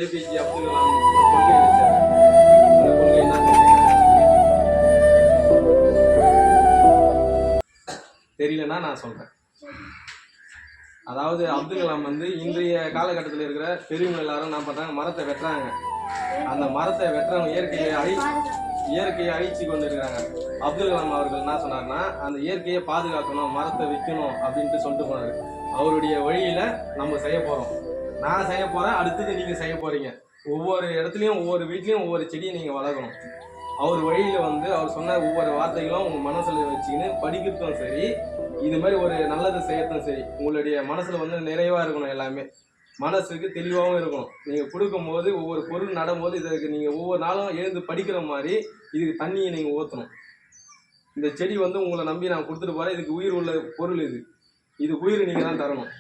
APJ Abdul Kalam ஒரு கொள்கை வச்சாரு. அந்த கொள்கை என்ன தெரியலன்னா நான் சொல்றேன். அதாவது அப்துல் கலாம் வந்து இன்றைய காலகட்டத்தில் இருக்கிற பெரியவங்க எல்லாரும் என்ன பண்றாங்க, மரத்தை வெட்டுறாங்க. அந்த மரத்தை வெட்டுறவங்க இயற்கையை அழிச்சு கொண்டு இருக்கிறாங்க. அப்துல் கலாம் அவர்கள் என்ன சொன்னார்னா, அந்த இயற்கையை பாதுகாக்கணும், மரத்தை வைக்கணும் அப்படின்ட்டு சொல்லிட்டு போனாரு. அவருடைய வழியில நம்ம செய்ய போறோம். நான் செய்ய போறேன், அடுத்தது நீங்க செய்ய போறீங்க. ஒவ்வொரு இடத்துலயும் ஒவ்வொரு வீட்லயும் ஒவ்வொரு செடியை நீங்க வளர்க்கணும். அவர் வழியில வந்து அவர் சொன்ன ஒவ்வொரு வார்த்தைகளும் உங்க மனசுல வச்சுக்கின்னு படிக்கிறதும் சரி, இது மாதிரி ஒரு நல்லது செய்யறதும் சரி, உங்களுடைய மனசுல வந்து நிறைவா இருக்கணும். எல்லாமே மனசுக்கு தெளிவாகவும் இருக்கணும். நீங்க கொடுக்கும்போது ஒவ்வொரு பொருள் நடும்போது இதற்கு நீங்க ஒவ்வொரு நாளும் எழுந்து படிக்கிற மாதிரி இதுக்கு தண்ணியை நீங்க ஊற்றணும். இந்த செடி வந்து உங்களை நம்பி நான் கொடுத்துட்டு போறேன், இதுக்கு உயிர் உள்ள பொருள், இது உயிர் நீங்க தான் தரணும்.